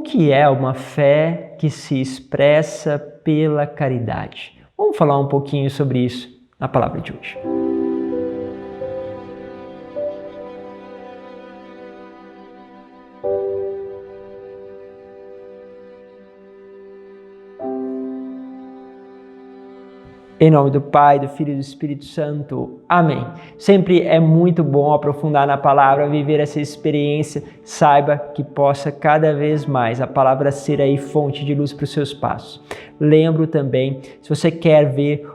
que é uma fé que se expressa pela caridade? Vamos falar um pouquinho sobre isso na palavra de hoje. Em nome do Pai, do Filho e do Espírito Santo. Amém. Sempre é muito bom aprofundar na palavra, viver essa experiência. Saiba que possa cada vez mais a palavra ser aí fonte de luz para os seus passos. Lembro também, se você quer ver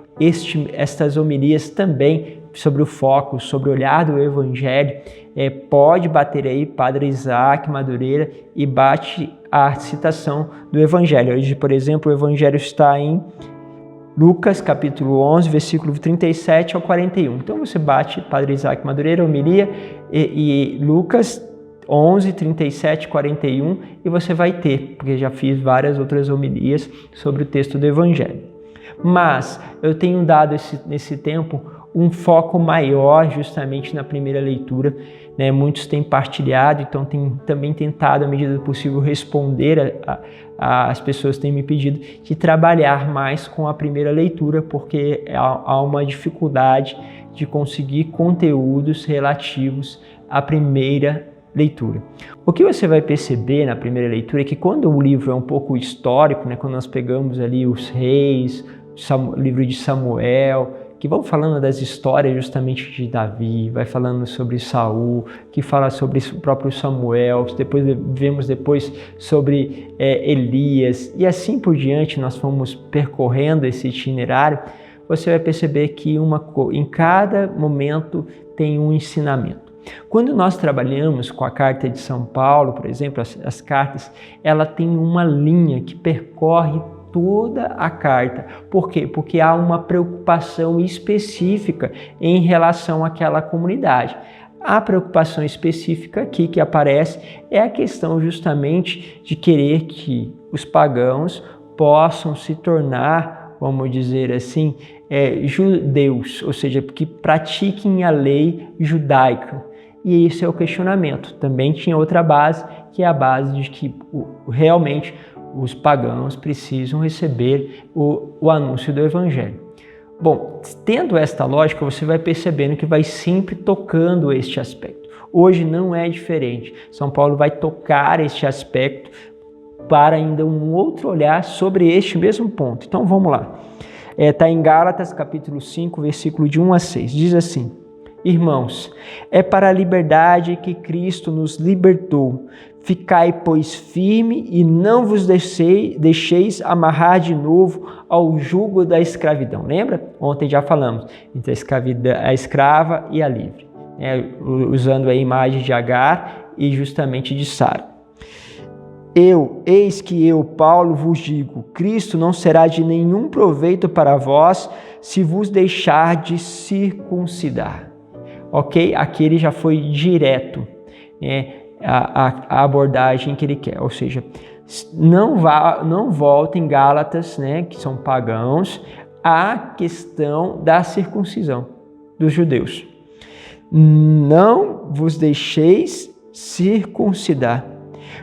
estas homilias também sobre o foco, sobre o olhar do Evangelho, pode bater aí Padre Isaac Madureira e bate a citação do Evangelho. Hoje, por exemplo, o Evangelho está em Lucas, capítulo 11, versículo 37 ao 41. Então você bate Padre Isaac Madureira, homilia, e Lucas 11, 37, 41, e você vai ter, porque já fiz várias outras homilias sobre o texto do Evangelho. Mas eu tenho dado nesse tempo um foco maior justamente na primeira leitura, né? Muitos têm partilhado, então tenho também tentado, à medida do possível, responder as pessoas têm me pedido de trabalhar mais com a primeira leitura, porque há uma dificuldade de conseguir conteúdos relativos à primeira leitura. O que você vai perceber na primeira leitura é que quando o livro é um pouco histórico, né? Quando nós pegamos ali os reis, o livro de Samuel, que vão falando das histórias justamente de Davi, vai falando sobre Saul, que fala sobre o próprio Samuel, vemos depois sobre Elias, e assim por diante nós fomos percorrendo esse itinerário. Você vai perceber que em cada momento tem um ensinamento. Quando nós trabalhamos com a carta de São Paulo, por exemplo, as cartas, ela tem uma linha que percorre toda a carta. Por quê? Porque há uma preocupação específica em relação àquela comunidade. A preocupação específica aqui que aparece é a questão justamente de querer que os pagãos possam se tornar, vamos dizer assim, judeus, ou seja, que pratiquem a lei judaica. E esse é o questionamento. Também tinha outra base, que é a base de que realmente os pagãos precisam receber o anúncio do Evangelho. Bom, tendo esta lógica, você vai percebendo que vai sempre tocando este aspecto. Hoje não é diferente. São Paulo vai tocar este aspecto para ainda um outro olhar sobre este mesmo ponto. Então vamos lá. Está em Gálatas, capítulo 5, versículo de 1 a 6. Diz assim: Irmãos, é para a liberdade que Cristo nos libertou. Ficai, pois, firme e não vos deixeis amarrar de novo ao jugo da escravidão. Lembra? Ontem já falamos entre a escrava e a livre, usando a imagem de Agar e justamente de Sara. Eis que eu, Paulo, vos digo, Cristo não será de nenhum proveito para vós se vos deixar de circuncidar. Ok? Aqui ele já foi direto, a abordagem que ele quer, ou seja, não volta em Gálatas, que são pagãos, a questão da circuncisão dos judeus. Não vos deixeis circuncidar.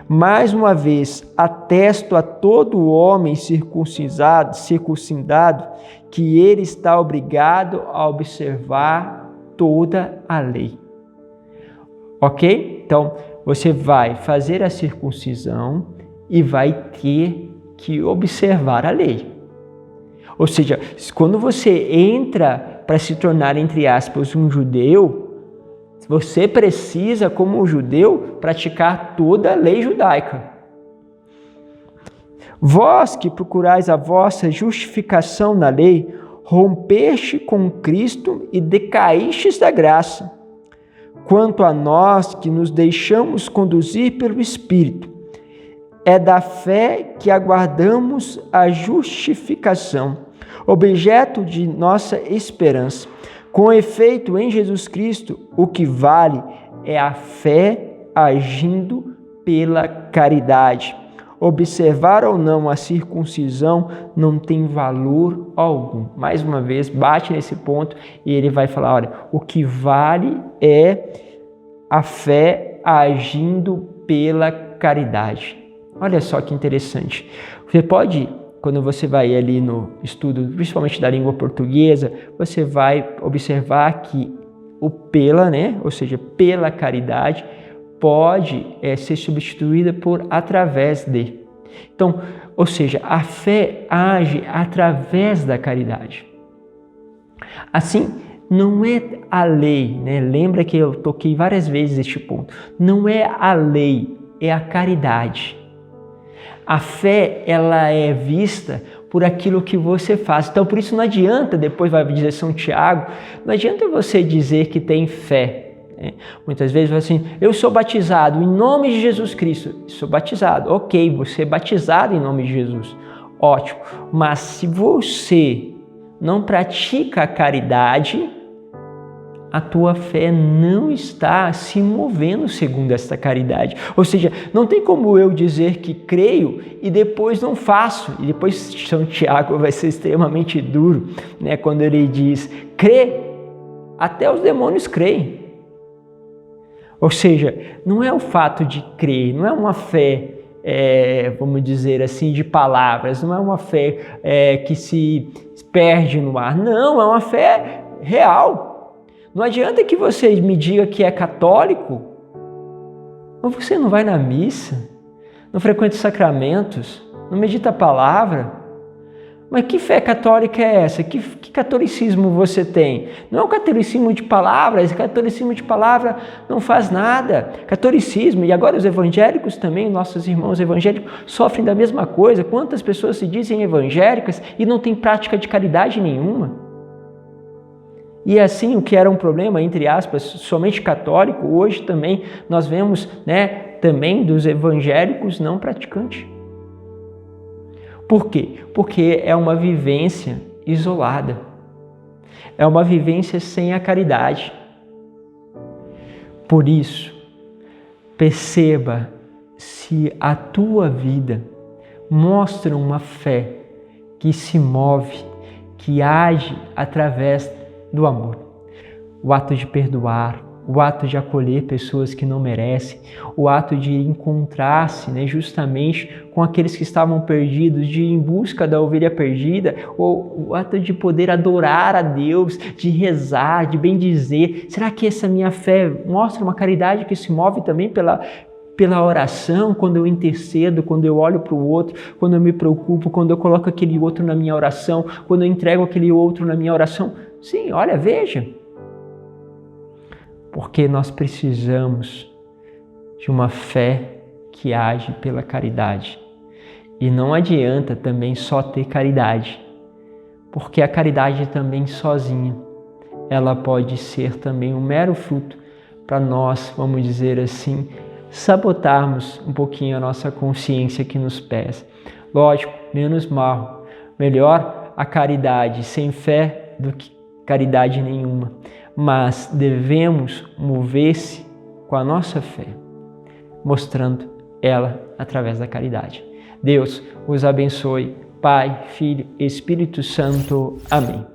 Mais uma vez, atesto a todo homem circuncidado que ele está obrigado a observar toda a lei. Ok? Então, você vai fazer a circuncisão e vai ter que observar a lei. Ou seja, quando você entra para se tornar, entre aspas, um judeu, você precisa, como um judeu, praticar toda a lei judaica. Vós que procurais a vossa justificação na lei, rompeste com Cristo e decaístes da graça. Quanto a nós que nos deixamos conduzir pelo Espírito, é da fé que aguardamos a justificação, objeto de nossa esperança. Com efeito, em Jesus Cristo, o que vale é a fé agindo pela caridade. Observar ou não a circuncisão não tem valor algum. Mais uma vez, bate nesse ponto e ele vai falar, olha, o que vale é a fé agindo pela caridade. Olha só que interessante. Você pode, quando você vai ali no estudo, principalmente da língua portuguesa, você vai observar que o pela, né, ou seja, pela caridade, pode ser substituída por através de. Então, ou seja, a fé age através da caridade. Assim, não é a lei, né? Lembra que eu toquei várias vezes este ponto. Não é a lei, é a caridade. A fé, ela é vista por aquilo que você faz. Então, por isso não adianta, depois vai dizer São Tiago, não adianta você dizer que tem fé. Né? Muitas vezes vai assim, eu sou batizado em nome de Jesus Cristo. Sou batizado. Ok, você é batizado em nome de Jesus. Ótimo. Mas se você não pratica a caridade, a tua fé não está se movendo segundo esta caridade. Ou seja, não tem como eu dizer que creio e depois não faço. E depois São Tiago vai ser extremamente duro, né? Quando ele diz, crê, até os demônios creem. Ou seja, não é o fato de crer, não é uma fé, vamos dizer assim, de palavras, não é uma fé que se perde no ar. Não, é uma fé real. Não adianta que você me diga que é católico, mas você não vai na missa, não frequenta os sacramentos, não medita a palavra. Mas que fé católica é essa? Que catolicismo você tem? Não é um catolicismo de palavras, esse catolicismo de palavra não faz nada. Catolicismo, e agora os evangélicos também, nossos irmãos evangélicos, sofrem da mesma coisa. Quantas pessoas se dizem evangélicas e não têm prática de caridade nenhuma? E assim, o que era um problema, entre aspas, somente católico, hoje também nós vemos, né, também dos evangélicos não praticantes. Por quê? Porque é uma vivência isolada. É uma vivência sem a caridade. Por isso, perceba se a tua vida mostra uma fé que se move, que age através do amor. O ato de perdoar, o ato de acolher pessoas que não merecem, o ato de encontrar-se, né, justamente com aqueles que estavam perdidos, de ir em busca da ovelha perdida, ou o ato de poder adorar a Deus, de rezar, de bendizer. Será que essa minha fé mostra uma caridade que se move também pela oração, quando eu intercedo, quando eu olho para o outro, quando eu me preocupo, quando eu coloco aquele outro na minha oração, quando eu entrego aquele outro na minha oração? Sim, olha, veja. Porque nós precisamos de uma fé que age pela caridade. E não adianta também só ter caridade, porque a caridade também sozinha, ela pode ser também um mero fruto para nós, vamos dizer assim, sabotarmos um pouquinho a nossa consciência que nos pesa. Lógico, menos mal. Melhor a caridade sem fé do que caridade nenhuma. Mas devemos mover-se com a nossa fé, mostrando ela através da caridade. Deus os abençoe. Pai, Filho, Espírito Santo. Amém.